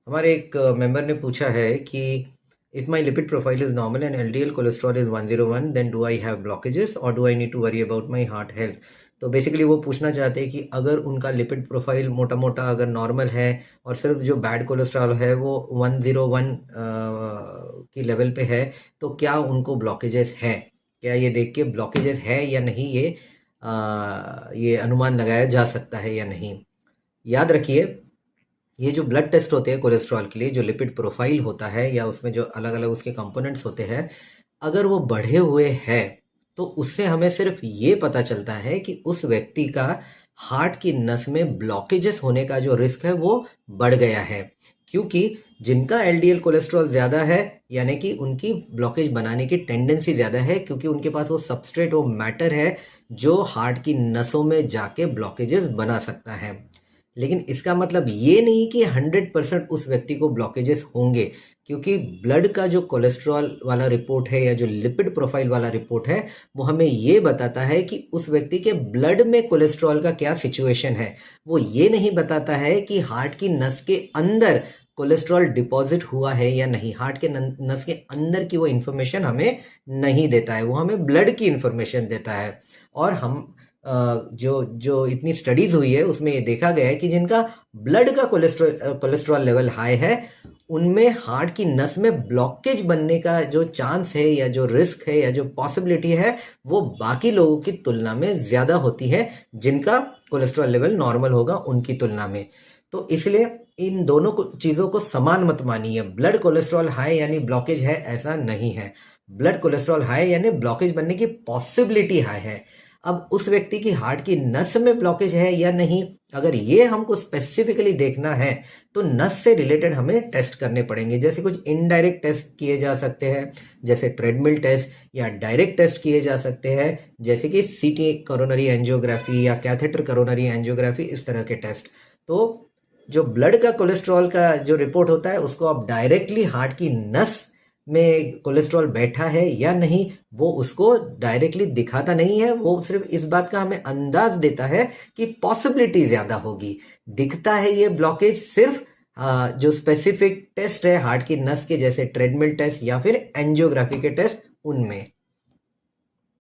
हमारे एक मेंबर ने पूछा है कि if my lipid profile is normal and LDL cholesterol is 101 then do I have blockages और do I need to worry about my heart health. तो basically वो पूछना चाहते हैं कि अगर उनका लिपिड प्रोफाइल मोटा मोटा अगर नॉर्मल है और सिर्फ जो बैड कोलेस्ट्रॉल है वो 101 की लेवल पे है, तो क्या उनको ब्लॉकेजेस है? क्या ये देख के ब्लॉकेजेस है या नहीं, ये अनुमान लगाया जा सकता है या नहीं? याद रखिए, ये जो ब्लड टेस्ट होते हैं कोलेस्ट्रॉल के लिए, जो लिपिड प्रोफाइल होता है या उसमें जो अलग अलग उसके कंपोनेंट्स होते हैं, अगर वो बढ़े हुए हैं तो उससे हमें सिर्फ ये पता चलता है कि उस व्यक्ति का हार्ट की नस में ब्लॉकेजेस होने का जो रिस्क है वो बढ़ गया है। क्योंकि जिनका एलडीएल कोलेस्ट्रॉल ज़्यादा है, यानी कि उनकी ब्लॉकेज बनाने की टेंडेंसी ज़्यादा है, क्योंकि उनके पास वो सबस्ट्रेट, वो मैटर है जो हार्ट की नसों में जाके ब्लॉकेजेस बना सकता है। लेकिन इसका मतलब ये नहीं कि 100% उस व्यक्ति को ब्लॉकेजेस होंगे, क्योंकि ब्लड का जो कोलेस्ट्रॉल वाला रिपोर्ट है या जो लिपिड प्रोफाइल वाला रिपोर्ट है, वो हमें ये बताता है कि उस व्यक्ति के ब्लड में कोलेस्ट्रॉल का क्या सिचुएशन है। वो ये नहीं बताता है कि हार्ट की नस के अंदर कोलेस्ट्रॉल डिपॉजिट हुआ है या नहीं। हार्ट के नस के अंदर की वो इंफॉर्मेशन हमें नहीं देता है, वो हमें ब्लड की इंफॉर्मेशन देता है। और हम जो जो इतनी स्टडीज हुई है उसमें ये देखा गया है कि जिनका ब्लड का कोलेस्ट्रॉल लेवल हाई है, उनमें हार्ट की नस में ब्लॉकेज बनने का जो चांस है या जो रिस्क है या जो पॉसिबिलिटी है, वो बाकी लोगों की तुलना में ज़्यादा होती है, जिनका कोलेस्ट्रॉल लेवल नॉर्मल होगा उनकी तुलना में। तो इसलिए इन दोनों चीज़ों को समान मत मानिए। ब्लड कोलेस्ट्रॉल हाई यानी ब्लॉकेज है, ऐसा नहीं है। ब्लड कोलेस्ट्रॉल हाई यानी ब्लॉकेज बनने की पॉसिबिलिटी हाई है। अब उस व्यक्ति की हार्ट की नस में ब्लॉकेज है या नहीं, अगर ये हमको स्पेसिफिकली देखना है तो नस से रिलेटेड हमें टेस्ट करने पड़ेंगे। जैसे कुछ इनडायरेक्ट टेस्ट किए जा सकते हैं, जैसे ट्रेडमिल टेस्ट, या डायरेक्ट टेस्ट किए जा सकते हैं, जैसे कि सीटी कोरोनरी एंजियोग्राफी या कैथेटर कोरोनरी एंजियोग्राफी, इस तरह के टेस्ट। तो जो ब्लड का कोलेस्ट्रॉल का जो रिपोर्ट होता है, उसको आप डायरेक्टली हार्ट की नस में कोलेस्ट्रॉल बैठा है या नहीं, वो उसको डायरेक्टली दिखाता नहीं है। वो सिर्फ इस बात का हमें अंदाज देता है कि पॉसिबिलिटी ज्यादा होगी। दिखता है ये ब्लॉकेज सिर्फ जो स्पेसिफिक टेस्ट है हार्ट की नस के, जैसे ट्रेडमिल टेस्ट या फिर एंजियोग्राफी के टेस्ट, उनमें।